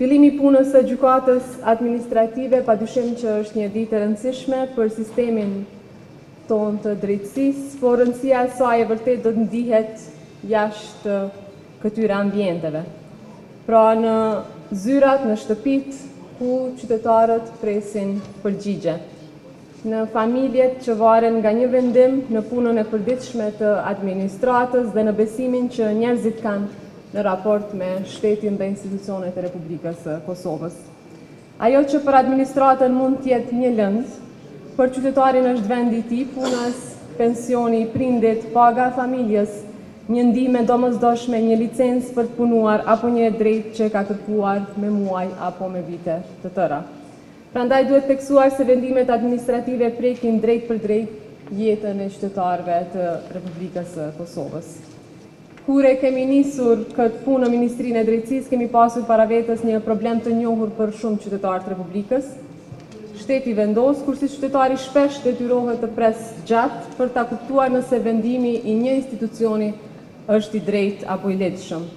Fillimi i punës së gjykatës administrative padyshim që është një ditë e rëndësishme për sistemin tonë të drejtësisë, por rëndësia e saj e vërtet do të ndihet jashtë këtyre ambienteve. Pra në zyrat, në shtëpit ku qytetarët presin përgjigje. Në familjet që varen nga një vendim në punën e përditshme të administratës dhe në besimin që njerëzit kanë në raport me shtetin dhe institucionet e Republikës së Kosovës. Ajo që për administratën mund t'jetë një lëndë, për qytetarin është vendi i tij, punës, pensioni i prindit, paga familjes, një ndihmë domosdoshme, një licencë për të punuar apo një drejtë që ka kërkuar me muaj apo me vite të tëra. Prandaj duhet theksuar se vendimet administrative prekin drejt për drejt jetën e qytetarëve të Republikës së Kosovës. Kur e kemi nisur këtë punë në Ministrinë e Drejtësisë, kemi pasur para vetës një problem të njohur për shumë qytetarë të Republikës. Shteti vendos, kurse qytetari shpesh detyrohet të pres gjatë për ta kuptuar nëse vendimi i një institucioni është i drejtë apo i lehtëshëm,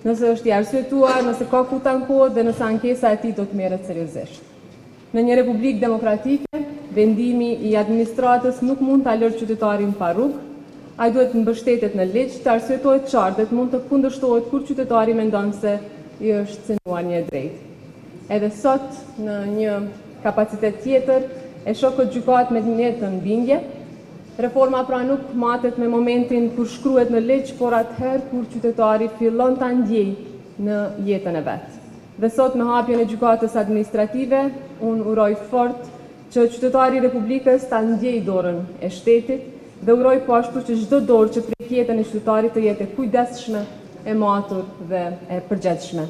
nëse është i arsyetuar, nëse ka ku ta ankohet dhe nëse ankesa e tij do të merret seriozisht. Në një republikë demokratike, vendimi i administratës nuk mund ta lërë qytetarin pa rrugë. Ai duhet të mbështetet në ligj, të arsyetohet qartë dhe të mund të kundërshtohet kur qytetari mendon se i është cënuar një drejtë. Edhe sot, në një kapacitet tjetër, e shoh këtë gjykatë me një të bindje. Reforma pra nuk matet me momentin kur shkruhet në ligj, por atëherë kur qytetari fillon ta ndjejë në jetën e vet. Dhe sot me hapjen e gjykatës administrative, unë uroj fort që qytetari i Republikës ta ndjejë dorën e shtetit dhe uroj po ashtu që çdo dorë që prek jetën e qytetarit të jetë e kujdesshme, e matur dhe e përgjegjshme.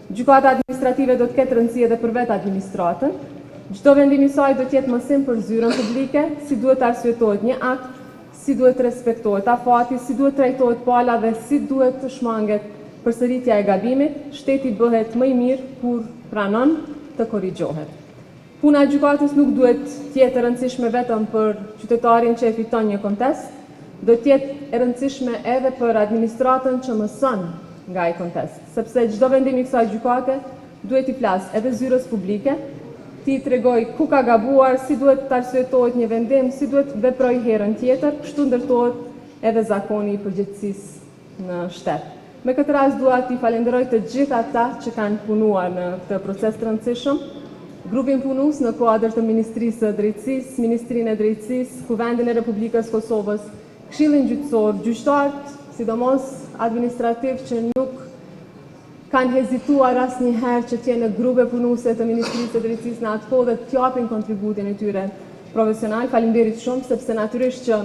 Gjykata administrative do të ketë rëndësi edhe për vetë administratën. Çdo vendim i saj do të jetë mësim për zyrën publike, si duhet arsyetohet një akt, si duhet respektohet afati, si duhet trajtohet pala dhe si duhet të shmanget përsëritja e gabimit. Shteti bëhet më i mirë kur pranon të korrigjohet. Puna e gjykatës nuk duhet të jetë e rëndësishme vetëm për qytetarin që e fiton një kontest, do të jetë e rëndësishme edhe për administratën që mëson nga ai kontest, sepse çdo vendim i kësaj gjykate duhet i flas edhe zyrës publike, ti tregoj ku ka gabuar, si duhet të arsyetohet një vendim, si duhet të veprojë herën tjetër, kështu ndërtohet edhe zakoni i përgjegjësisë në shtet. Me këtë rast dua t'i falenderoj të gjithë ata që kanë punuar në këtë proces të rëndësishëm, grupin punues në kuadër të Ministrisë së Drejtësisë, Ministrinë e Drejtësisë, Kuvendin e Republikës Kosovës, Këshillin Gjyqësor, gjyqtarët, sidomos administrativ që nuk kanë hezituar asnjëherë që të jenë në grupe punuese të Ministrisë së Drejtësisë në atë kohë dhe të japin kontributin e tyre profesional. Faleminderit shumë, sepse natyrisht që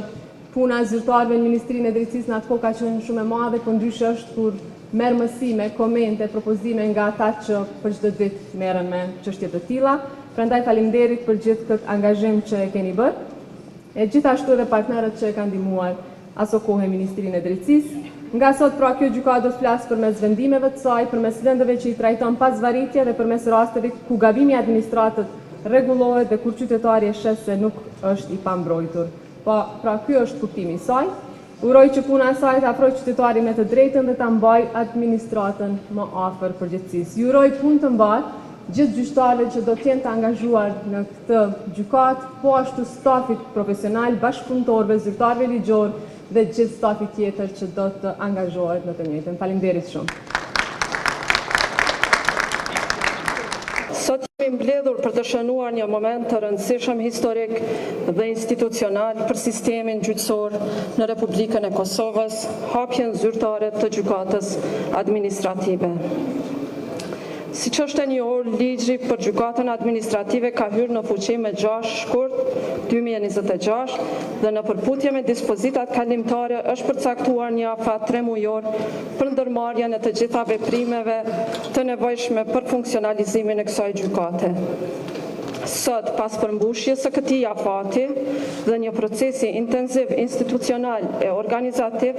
puna e zyrtarëve në Ministrinë e Drejtësisë në atë kohë ka qenë shumë e madhe, por ndryshe është kur merr mësime, komente, propozime nga ata që për çdo ditë merren me çështje të tilla. Prandaj faleminderit për gjithë këtë angazhim që e keni bërë. E gjithashtu edhe partnerët që e kanë ndihmuar aso kohë Ministrinë e Drejtësisë. Nga sot pra kjo gjykatë do të flasë përmes vendimeve të saj, përmes lëndëve që i trajton pas varritje dhe përmes rasteve ku gabimi administratët rregullohet dhe kur qytetari e sheh se nuk është i pambrojtur. Pra ky është kuptimi i saj. Uroj që puna e saj të afrojë qytetarin me të drejtën dhe ta mbajë administratën më afër përgjegjësisë. Ju uroj punë të mbarë gjithë gjyqtarëve që do të jenë të angazhuar në këtë gjykatë, po ashtu stafit profesional, bashkëpunëtorëve, zyrtarëve ligjor dhe gjithë stafit tjetër që do të angazhohet në të njëjtën. Faleminderit shumë. Sot jemi mbledhur për të shënuar një moment të rëndësishëm historik dhe institucional për sistemin gjyqësor në Republikën e Kosovës, hapjen zyrtare të gjykatës administrative. Siç është e njohur, ligji për gjykatën administrative ka hyrë në fuqi me 6 shkurt 2026 dhe në përputhje me dispozitat kalimtare është përcaktuar një afat 3 mujor për ndërmarrjen e të gjitha veprimeve të nevojshme për funksionalizimin e kësaj gjykate. Sot, pas përmbushjes së këtij afati dhe një procesi intensiv institucional e organizativ,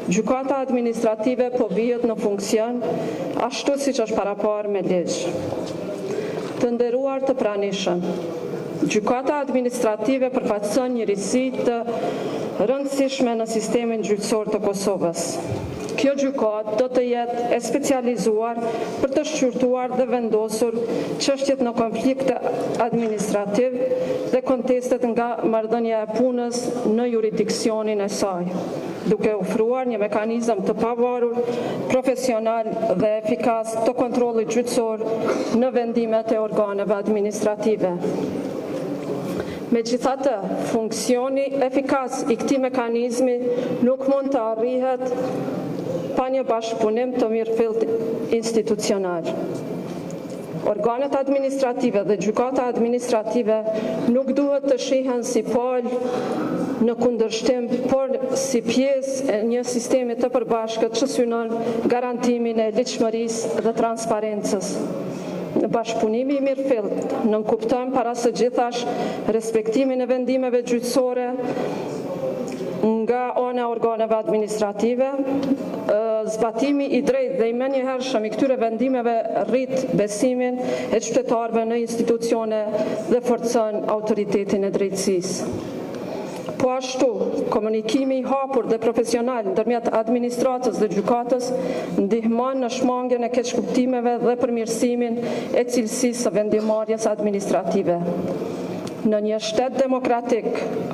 gjykata administrative po vihet në funksion ashtu siç është paraparë me ligj. Të nderuar të pranishëm, gjykata administrative përfaqëson një risi të rëndësishme në sistemin gjyqësor të Kosovës. kjo gjykatë do të jetë e specializuar për të shqyrtuar dhe vendosur çështjet në konflikte administrativ dhe kontestet nga marrëdhënia e punës në jurisdiksionin e saj, duke ofruar një mekanizëm të pavarur, profesional dhe efikas të kontrollit gjyqësor në vendimet e organeve administrative. Megjithatë, funksioni efikas i këtij mekanizmi nuk mund të arrihet pa një bashkëpunim të mirëfillt institucional. Organet administrative dhe gjykata administrative nuk duhet të shihen si palë në kundërshtim, por si pjesë e një sistemi të përbashkët që synon garantimin e ligjshmërisë dhe transparencës. Bashkëpunimi i mirëfillt nënkupton para së gjithash respektimin e vendimeve gjyqësore nga ana e organeve administrative, zbatimi i drejtë dhe i menjëhershëm i këtyre vendimeve rrit besimin e qytetarëve në institucione dhe forcon autoritetin e drejtësisë. Po ashtu, komunikimi i hapur dhe profesional ndërmjet administratës dhe gjykatës ndihmon në shmangjen e keqkuptimeve dhe përmirësimin e cilësisë së vendimarrjes administrative. Në një shtet demokratik,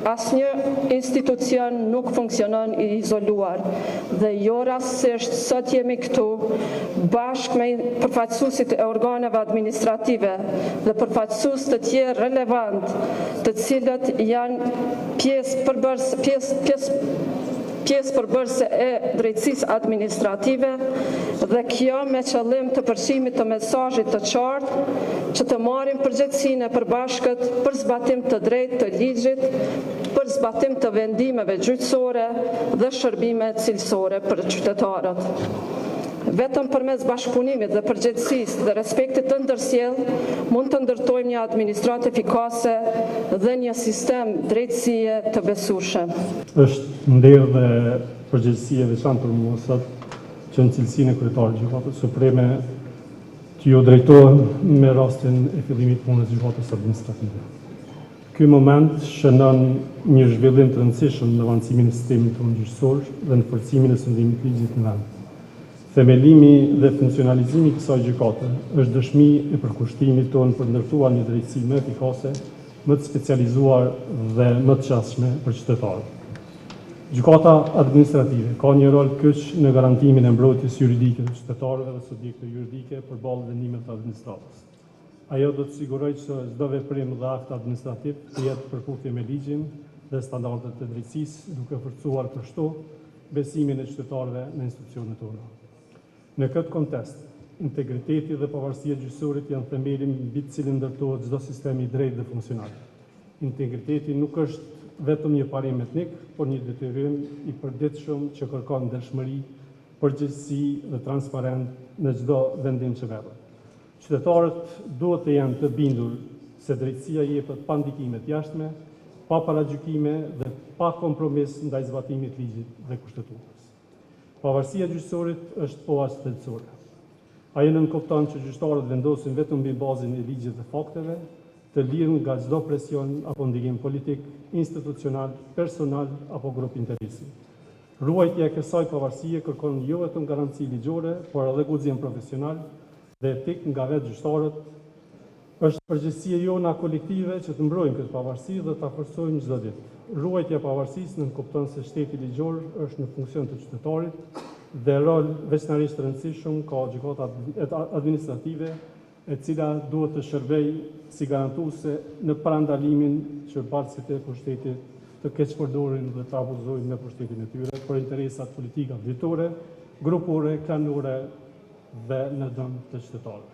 asnjë institucion nuk funksionon i izoluar dhe jo rastësisht sot jemi këtu bashkë me përfaqësuesit e organeve administrative dhe përfaqësues të tjerë relevant, të cilët janë pjesë përbërëse e drejtësisë administrative dhe kjo me qëllim të përfshimit të mesazhit të qartë që të marrin përgjegjësinë e përbashkët për zbatim të drejtë të ligjit, për zbatim të vendimeve gjyqësore dhe shërbime cilësore për qytetarët. Vetëm përmes bashkëpunimit dhe përgjegjësisë dhe respektit të ndërsjellë mund të ndërtojmë një administratë efikase dhe një sistem drejtësie të besueshëm. Është nder dhe përgjegjësi e veçantë për mua sot që në cilësinë e kryetarit të Gjykatës Supreme të ju drejtohem me rastin e fillimit të punës së Gjykatës Administrative. Ky moment shënon një zhvillim të rëndësishëm në avancimin e sistemit tonë gjyqësor dhe në forcimin e sundimit të ligjit në vend. Themelimi dhe funksionalizimi i kësaj gjykate është dëshmi e përkushtimit tonë për ndërtuar një drejtësi më efikase, më të specializuar dhe më të qasshme për qytetarët. Gjykata administrative ka një rol kyç në garantimin e mbrojtjes juridike të qytetarëve dhe subjekteve juridike përballë vendimeve të administratës. Ajo do të sigurojë që çdo veprim dhe akt administrativ të jetë përputhje me ligjin dhe standardet e drejtësisë, duke forcuar kështu besimin e qytetarëve në institucionet tona. Në këtë kontekst, integriteti dhe pavarësia e gjyqësorit janë themeli mbi të cilin ndërtohet çdo sistem i drejtë dhe funksional. Integriteti nuk është vetëm një parim etnik, por një detyrim i përditshëm që kërkon ndershmëri, përgjegjësi dhe transparent në çdo vendim që merret. Qytetarët duhet të jenë të bindur se drejtësia jepet pa ndikime të jashtme, pa paragjykime dhe pa kompromis ndaj zbatimit të ligjit dhe kushtetues. Pavarësia e gjyqësorit është poazë thelbësore. Ajo nënkupton që gjyqtarët vendosin vetëm mbi bazën e ligjit dhe fakteve, të lirë nga çdo presion apo ndikim politik, institucional, personal apo grup interesi. Ruajtja e kësaj pavarësie kërkon jo vetëm garanci ligjore, por edhe guxim profesional dhe etik nga vetë gjyqtarët. Është përgjegjësia jona kolektive që të mbrojmë këtë pavarësi dhe ta forcojmë çdo ditë. Ruajtja e pavarësisë nënkupton se shteti ligjor është në funksion të qytetarit dhe rol veçanërisht të rëndësishëm ka gjykata administrative, e cila duhet të shërbejë si garantuese në parandalimin që palësit e pushtetit të keqpërdorin dhe të abuzojnë me pushtetin e tyre për interesat politika vjetore, grupore, klanore dhe në dëm të qytetarëve.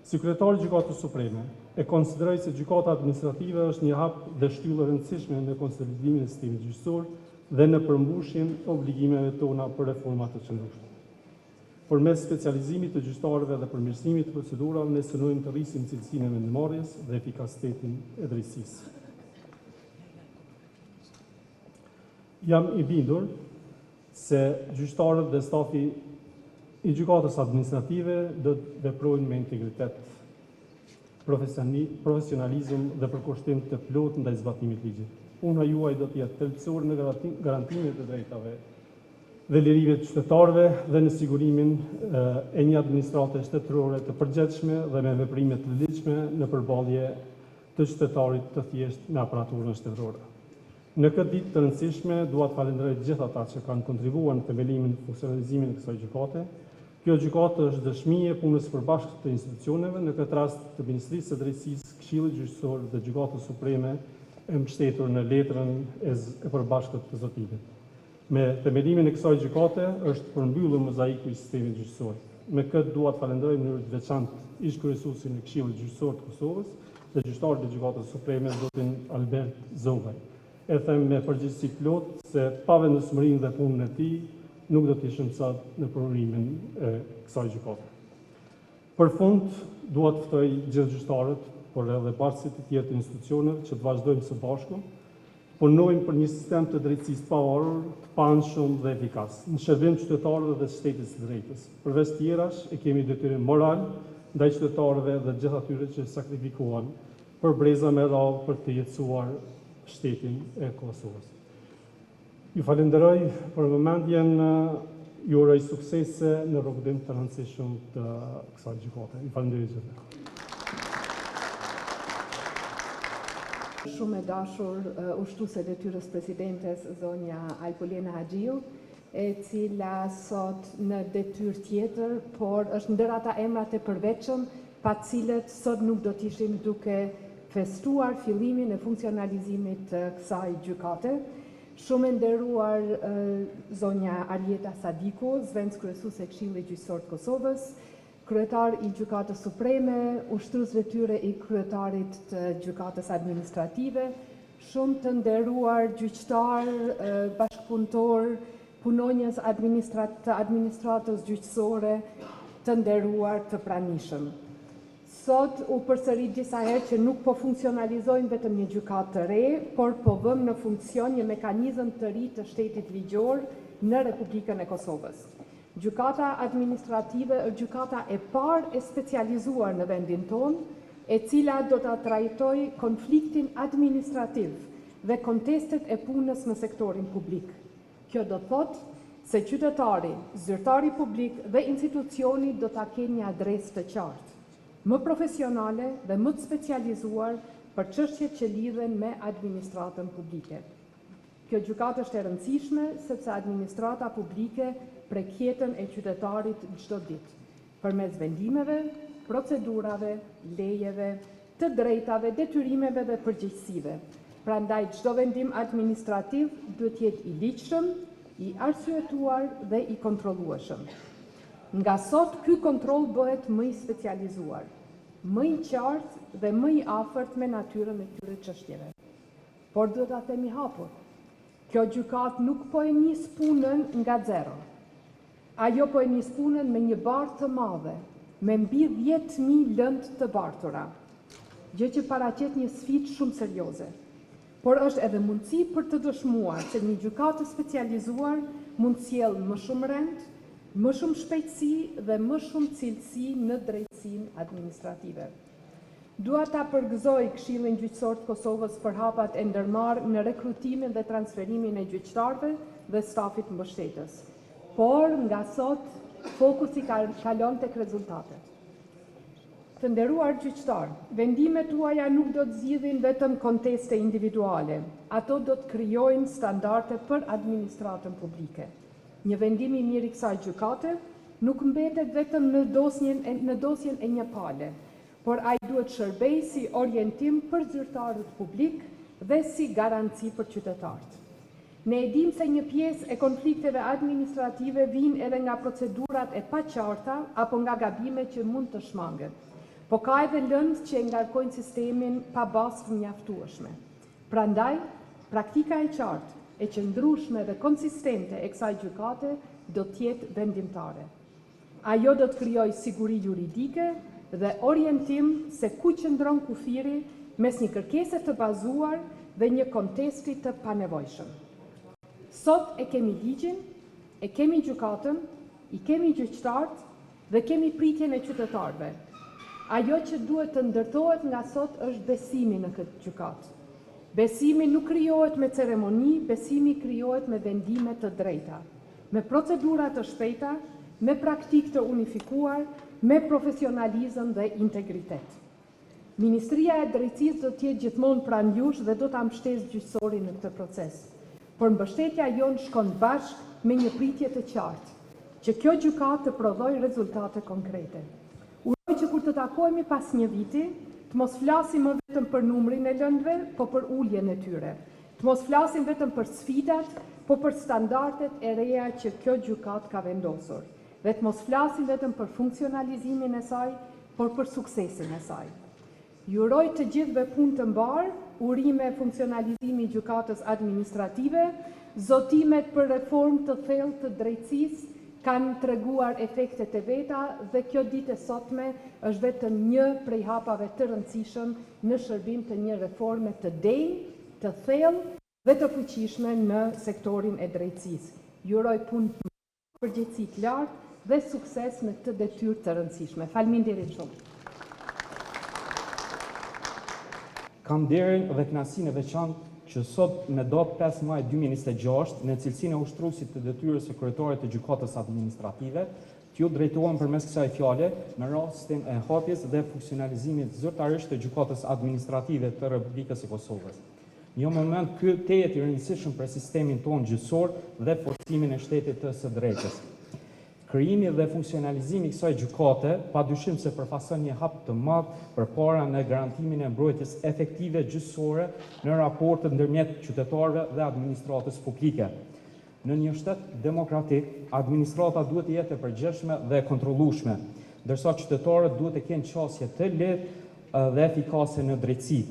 Si kryetari i Gjykatës Supreme, e konsideroj se gjykata administrative është një hap dhe shtyllë e rëndësishme në konsolidimin e sistemit gjyqësor dhe në përmbushjen e obligimeve tona për reforma të qëndrueshme. Përmes specializimit të gjyqtarëve dhe përmirësimit të procedurave, ne synojmë të rrisim cilësinë e vendimmarrjes dhe efikasitetin e drejtësisë. Jam i bindur se gjyqtarët dhe stafi i gjykatës administrative do të veprojnë me integritet, profesionalizëm dhe përkushtim të plotë ndaj zbatimit të ligjit. Puna juaj do të jetë thelbësore në garantimin e drejtave dhe lirive të qytetarëve dhe në sigurimin e një administrate shtetërore të përgjithshme dhe me veprime të lidhshme në përballje të qytetarit të thjesht me aparaturën shtetërore. Në këtë ditë të rëndësishme, dua të falenderoj të gjithë ata që kanë kontribuar në themelimin dhe funksionalizimin e kësaj gjykate. Kjo gjykatë është dëshmi e punës së përbashkët të institucioneve, në këtë rast të Ministrisë së Drejtësisë, Këshillit Gjyqësor dhe Gjykatës Supreme e mbështetur në letrën e përbashkët të zotimit. Me themelimin e kësaj gjykate është përmbyllur mozaiku i sistemit gjyqësor. Me këtë dua të falenderoj në mënyrë të veçantë ish-kryesuesin e Këshillit Gjyqësor të Kosovës dhe gjyqtarin e Gjykatës Supreme, zotin Albert Zogaj. E them me përgjegjësi plot se pa vendosmërinë dhe punën e tij nuk do të ishim sot në prurimin e kësaj gjykate. Për fund, dua të ftoj gjithë gjyqtarët, por edhe bashkësit e tjerë të institucioneve që të vazhdojmë së bashku, punojmë për një sistem të drejtësisë pavarur, të panshëm dhe efikas, në shërbim qytetarëve dhe shtetit së drejtës. Përveç tjerash, e kemi detyrim moral ndaj qytetarëve dhe gjithë atyre që sakrifikohen për breza me radhë për të jetësuar shtetin e Kosovës. Ju falenderoj për vëmendjen, ju uroj suksese në rrugëtim të rëndësishëm të kësaj gjykate. Ju falenderoj gjithë. Shumë e dashur ushtruese e detyrës presidentes zonja Alpolina Haxhiu, e cila sot në detyrë tjetër, por është ndër ata emrat e përveçëm pa cilët sot nuk do të ishim duke festuar fillimin e funksionalizimit të kësaj gjykate. Shumë e nderuar zonja Arjeta Sadiku, zëvendës kryesuese e Këshillit Gjyqësor të Kosovës, kryetar i Gjykatës Supreme, ushtrues detyre i kryetarit të Gjykatës Administrative, shumë të nderuar gjyqtar, bashkëpunëtor, punonjës të administratës gjyqësore, të nderuar të pranishëm. Sot u përsërit disa herë që nuk po funksionalizojmë vetëm një gjykatë të re, por po vëmë në funksion një mekanizëm të ri të shtetit ligjor në Republikën e Kosovës. Gjykata administrative është gjykata e parë e specializuar në vendin tonë, e cila do ta trajtojë konfliktin administrativ dhe kontestet e punës në sektorin publik. Kjo do thotë se qytetari, zyrtari publik dhe institucioni do ta kenë një adresë të qartë, më profesionale dhe më të specializuar për çështjet që lidhen me administratën publike. Kjo gjykatë është e rëndësishme sepse administrata publike prek jetën e qytetarit çdo ditë, përmes vendimeve, procedurave, lejeve, të drejtave, detyrimeve dhe përgjegjësive. Prandaj çdo vendim administrativ duhet jetë i ligjshëm, i arsyetuar dhe i kontrollueshëm. Nga sot, ky kontroll bëhet më i specializuar, më i qartë dhe më i afërt me natyrën e këtyre çështjeve. Por duhet ta themi hapur, kjo gjykatë nuk po e nis punën nga zero. Ajo po e nis punën me një barë të madhe, me mbi 10.000 lëndë të bartura, gjë që paraqet një sfidë shumë serioze. Por është edhe mundësi për të dëshmuar se një gjykatë specializuar mund sjellë më shumë rend, më shumë shpejtësi dhe më shumë cilësi në drejtësinë administrative. Dua ta përgëzoj Këshillin Gjyqësor të Kosovës për hapat e ndërmarrë në rekrutimin dhe transferimin e gjyqtarëve dhe stafit mbështetës. Por nga sot fokusi kalon tek rezultatet. Të nderuar gjyqtar, vendimet tuaja nuk do të zgjidhin vetëm konteste individuale, ato do të krijojnë standarde për administratën publike. Një vendim i mirë i kësaj gjykate nuk mbetet vetëm në dosjen e një pale, por ai duhet shërbej si orientim për zyrtarët publik dhe si garanci për qytetarët. Ne e dim se një pjesë e konflikteve administrative vijnë edhe nga procedurat e paqarta apo nga gabimet që mund të shmangen, po ka edhe lëndë që e ngarkojnë sistemin pa bazë të mjaftueshme. Prandaj, praktika e qartë, e qëndrueshme dhe konsistente e kësaj gjykate do të jetë vendimtare. Ajo do të krijojë siguri juridike dhe orientim se ku qëndron kufiri mes një kërkese të bazuar dhe një kontesti të panevojshëm. Sot e kemi ligjin, e kemi gjykatën, i kemi gjyqtarët dhe kemi pritjen e qytetarëve. Ajo që duhet të ndërtohet nga sot është besimi në këtë gjykatë. Besimi nuk krijohet me ceremoni, besimi krijohet me vendime të drejta, me procedura të shpejta, me praktikë të unifikuar, me profesionalizëm dhe integritet. Ministria e Drejtësisë do të jetë gjithmonë pranë jush dhe do ta mbështesë gjyqësorin në këtë proces. Por mbështetja jonë shkon bashkë me një pritje të qartë, që kjo gjykatë të prodhojë rezultate konkrete. Uroj që kur të takohemi pas një viti, të mos flasim më vetëm për numrin e lëndëve, po për uljen e tyre. Të mos flasim vetëm për sfidat, po për standardet e reja që kjo gjykatë ka vendosur. Dhe të mos flasim vetëm për funksionalizimin e saj, por për suksesin e saj. Ju uroj të gjithëve punë të mbarë, urime funksionalizimi i gjykatës administrative, zotimet për reformë të thellë të drejtësisë kanë treguar efektet e veta dhe kjo ditë e sotme është vetëm një prej hapave të rëndësishëm në shërbim të një reforme të denjë, të thellë dhe të fuqishme në sektorin e drejtësisë. Ju uroj punë të mbarë, përgjegjësi të lartë dhe sukses në këtë detyrë të rëndësishme. Faleminderit shumë. Kam nderin dhe kënaqësinë e veçantë që sot me datë 5 maj 2026 në cilësinë e ushtruesit të detyrës së kryetarit të gjykatës administrative, t'ju drejtohem përmes kësaj fjale në rastin e hapjes dhe funksionalizimit zyrtarisht të gjykatës administrative të Republikës së Kosovës. Një moment ky tejet i rëndësishëm për sistemin tonë gjyqësor dhe forcimin e shtetit të së drejtës. Krijimi dhe funksionalizimi i kësaj gjykate padyshim se përfason një hap të madh përpara në garantimin e mbrojtjes efektive gjyqësore në raportet ndërmjet qytetarëve dhe administratës publike. Në një shtet demokratik, administrata duhet të jetë e përgjegjshme dhe kontrollueshme, ndërsa qytetarët duhet të kenë qasje të lehtë dhe efikase në drejtësi.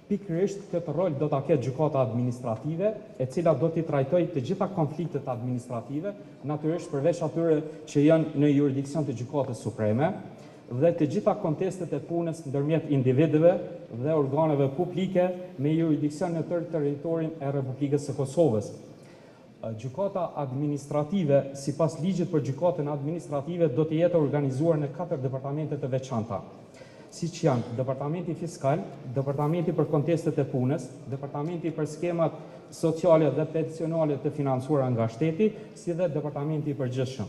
Pikërisht këtë rol do ta ketë gjykata administrative, e cila do t'i trajtojë të gjitha konfliktet administrative, natyrisht përveç atyre që janë në jurisdiksion të gjykatës supreme, dhe të gjitha kontestet e punës ndërmjet individëve dhe organeve publike me jurisdiksion në tërë territorin e Republikës së Kosovës. Gjykata administrative, sipas ligjit për gjykatën administrative, do të jetë organizuar në 4 departamente të veçanta, siç janë Departamenti Fiskal, Departamenti për kontestet e punës, Departamenti për skemat sociale dhe pensionale të financuara nga shteti, si dhe Departamenti i përgjithshëm.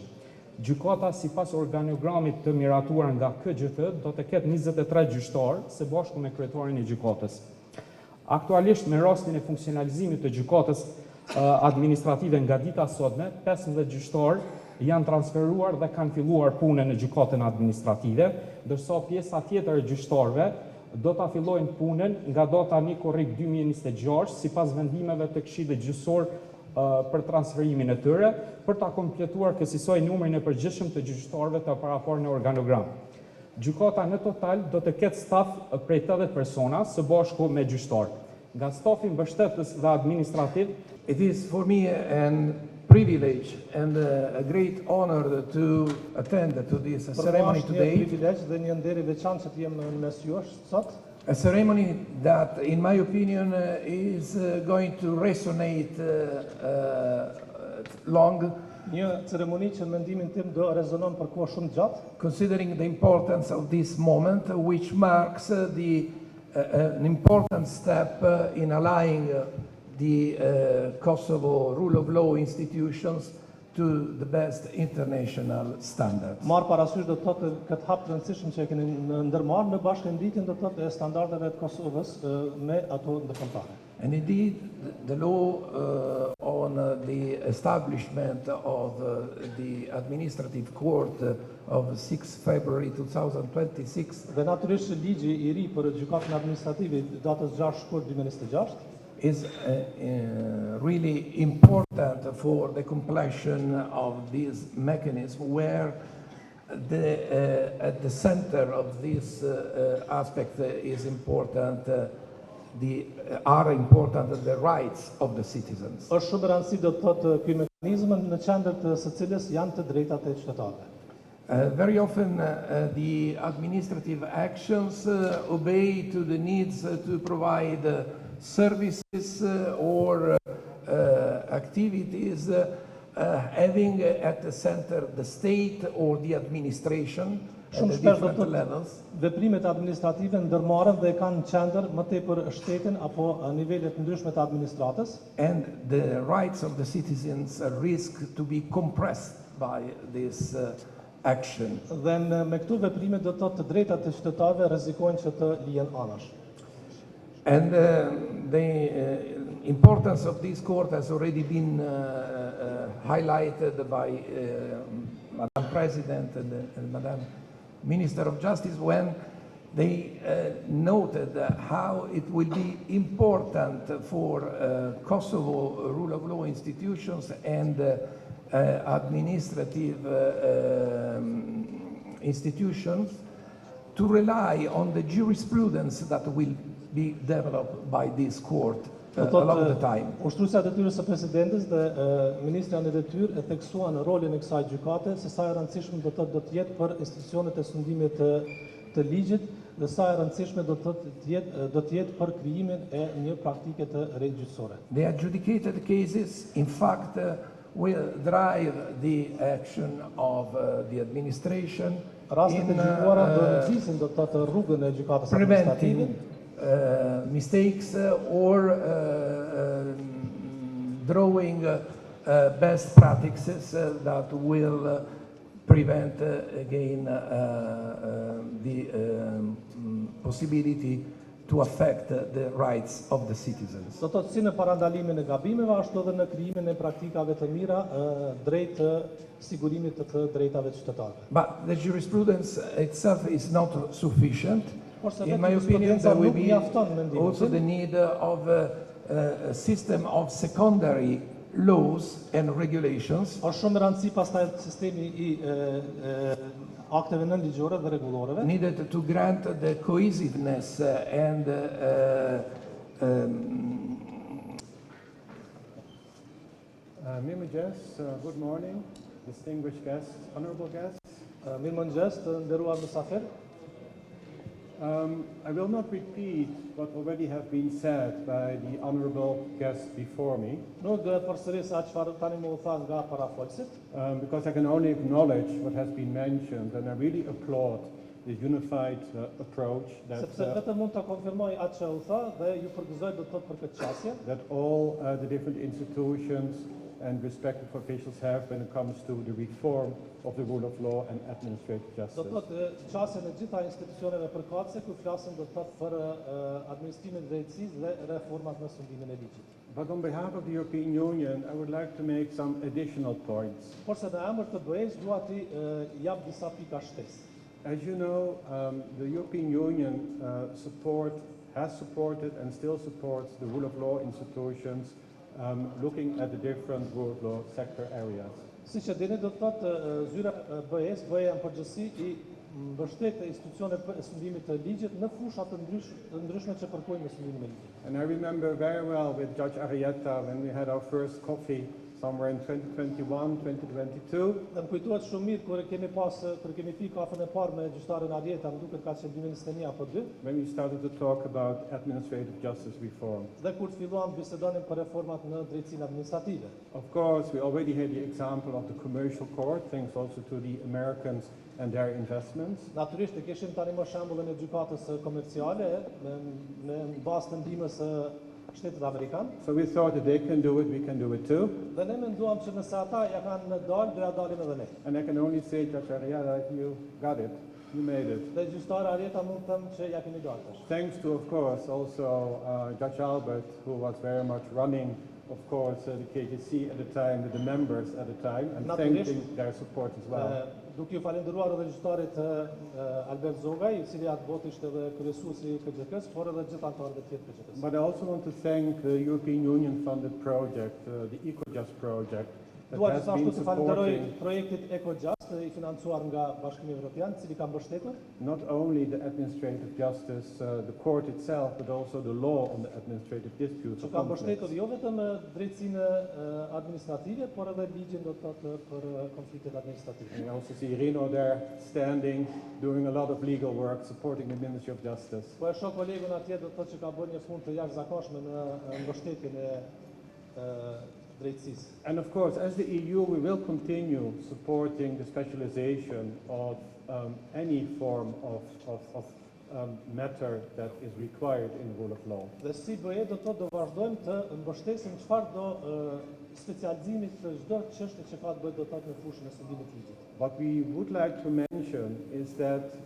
Gjykata sipas organigramit të miratuar nga KGT do të ketë 23 gjyqtar së bashku me kryetarin e gjykatës. Aktualisht me rastin e funksionalizimit të gjykatës administrative nga dita sotme, 15 gjyqtar janë transferuar dhe kanë filluar punën në gjykatën administrative, ndërsa pjesa tjetër e gjyqtarëve do ta fillojnë punën nga data 1 korrik 2026 sipas vendimeve të Këshillit Gjyqësor për transferimin e tyre, për ta kompletuar kësaj numrin e përgjithshëm të gjyqtarëve të paraportur në organogram. Gjykata në total do të ketë staf prej 80 persona së bashku me gjyqtar. Nga stafi mbështetës dhe administrativ, it is for me an privilege and a great honor to attend to this ceremony today. A ceremony that, in my opinion, is going to resonate long. Considering the importance of this moment, which marks an important step in aligning the Kosovo rule of law institutions to the best international standards. Marr parasysh do të thotë këtë hap të rëndësishëm që e keni ndërmarrë në bashkënditjen do të thotë e standardeve të Kosovës me ato ndërkombëtare. And indeed, the law on the establishment of the administrative court of 6 February 2026 dhe natyrisht ligji I ri për gjykatën administrative datës 6 shkurt 2026 is really important for the completion of this mechanism where at the center of this aspect is important are important the rights of the citizens. Është shumë e rëndësishme do të thotë ky mekanizëm në qendër të së cilës janë të drejtat e qytetarëve. Very often the administrative actions obey to the needs to provide services or activities having at the center the state or the administration at Shumë the shpesh do different thotë levels. veprimet administrative ndërmarren dhe kanë në qendër më tepër shtetin apo nivelet ndryshme të administratës. And the rights of the citizens risk to be compressed by this action. Dhe me këto veprime do të thotë të drejtat e qytetarëve rrezikojnë që të lihen anash. And the importance of this court has already been highlighted by Madam President and Madam Minister of Justice when they noted how it will be important for Kosovo rule of law institutions and administrative institutions to rely on the jurisprudence that will be developed by this court along the time. Ushtruesja e detyrës së presidentes dhe ministra e detyrë e theksuan rolin e kësaj gjykate, se sa e rëndësishme do të jetë për institucionet e sundimit të ligjit dhe sa e rëndësishme do të jetë për krijimin e një praktike të rregjistore. The adjudicated cases, in fact, will drive the action of the administration Rastet e in gjykuara do nxisin do të thotë rrugën e gjykatës administrative. preventing mistakes or drawing best practices that will prevent again the possibility to affect the rights of the citizens. Do të thotë si në parandalimin e gabimeve, ashtu edhe në krijimin e praktikave të mira drejt sigurimit të drejtave të qytetarëve. But the jurisprudence itself is not sufficient. Forse In vetë my opinion, there will nuk be mjafton mendimin also tim. the need of a system of secondary laws and regulations Është shumë e rëndësishme pastaj sistemi I akteve nënligjore dhe rregulloreve. needed to grant the cohesiveness and Mirëmëngjes, good morning, distinguished guests, honorable guests. Mirëmëngjes, të nderuar mysafir. I will not repeat what already have been said by the honorable guests before me, Nuk do të përsëris atë çfarë tani më u tha nga parafolësit, because I can only acknowledge what has been mentioned, and I really applaud the unified approach sepse vetëm mund ta konfirmoj atë që u tha dhe ju përgëzoj do të thotë për këtë çështje. that all the different institutions and respective officials have when it comes to the reform of the rule of law and administrative Do justice. të thotë çështjen e gjitha institucioneve përkatëse ku flasim do të thotë për administrimin e drejtësisë dhe reformat në sundimin e ligjit. But on behalf of the European Union, I would like to make some additional points. Por se në emër të BE-s dua t'i jap disa pika shtesë. As you know, the European Union has supported and still supports the rule of law institutions, looking at the different rule of law sector areas. Siç e dini do të thotë zyra e BE-s, BE-ja në përgjithësi I mbështet institucionet e sundimit të ligjit në fusha të ndryshme që përkojnë me sundimin e ligjit. And I remember very well with Judge Arrieta when we had our first coffee somewhere in 2021, 2022. Dhe më kujtohet shumë mirë kur kemi pi kafën e parë me gjyqtarin Arrieta, më duket ka qenë 2021 apo 2, when we started to talk about administrative justice reform. dhe kur filluam bisedonin për reformat në drejtësinë administrative. Of course, we already had the example of the commercial court, thanks also to the Americans and their investments. Natyrisht e kishim tani më shembullin e gjykatës komerciale në bazë të ndihmës së Shtetit Amerikan. So we thought that they can do it, we can do it too. Dhe ne menduam që nëse ata ja kanë dalë, do ja dalim edhe ne. And I can only say, Judge Arrieta, you got it, you made it. Dhe gjyqtari Arrieta mund të them që ja keni dalë tash. Thanks to, of course, also Judge Albert, who was very much running, of course, the KGC at the time, with the members at the time, and thanking their support as well. Duke ju falenderuar edhe gjyqtarit Albert Zogaj, I cili atë botë ishte edhe kryesuesi I KGK-s, por edhe gjithë anëtarët e tjerë të KGK-s. But I also want to thank the European Union-funded project, the EcoJust project, that Dua has gjithashtu been të falenderoj supporting projektit EcoJust I financuar nga Bashkimi Evropian, I cili ka mbështetur not only the administrative justice, the court itself, but also the law on the administrative disputes. që ka mbështetur jo vetëm drejtësinë administrative, por edhe ligjin do të thotë për konfliktet administrative. And I also see Rino there standing, doing a lot of legal work, supporting the Ministry of Justice. Po e shoh kolegun atje do të thotë që ka bërë një punë të jashtëzakonshme në mbështetjen e drejtësisë. And of course, as the EU, we will continue supporting the specialization of any form of matter that is required in rule of law. Dhe si BE do vazhdojmë të mbështesim çfarë do specializimit të çdo çështje që ka të bëjë do të në fushën e studimit të ligjit. What we would like to mention is that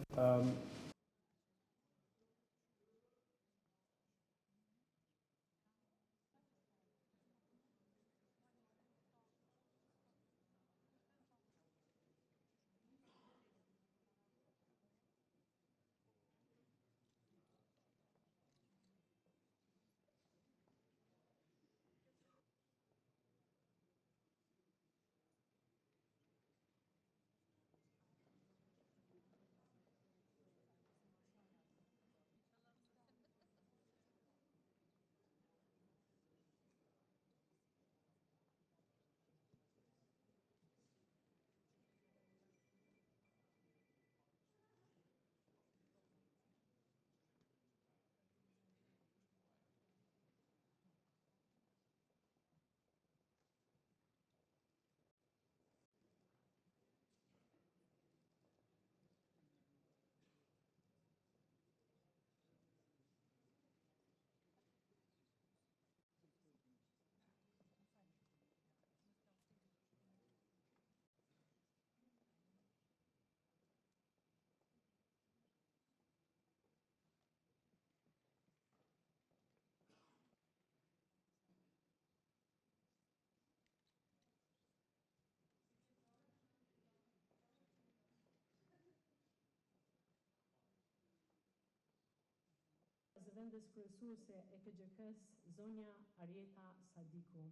Zëvendës kryesuese e KGK-s, zonja Arieta Sadiku.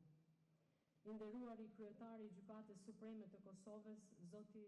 I nderuari kryetari i Gjykatës Supreme të Kosovës, zoti